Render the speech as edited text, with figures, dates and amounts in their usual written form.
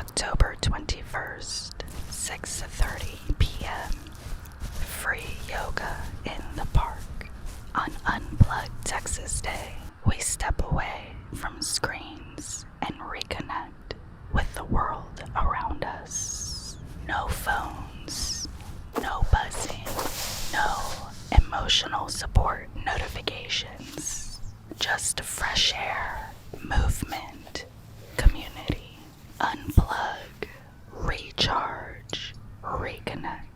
October 21st, 6:30 p.m. Free yoga in the park. On Unplug Texas Day, we step away from screens and reconnect with the world around us. No phones, no buzzing, no emotional support notifications. Just fresh air, movement, community. Unplug, recharge, reconnect.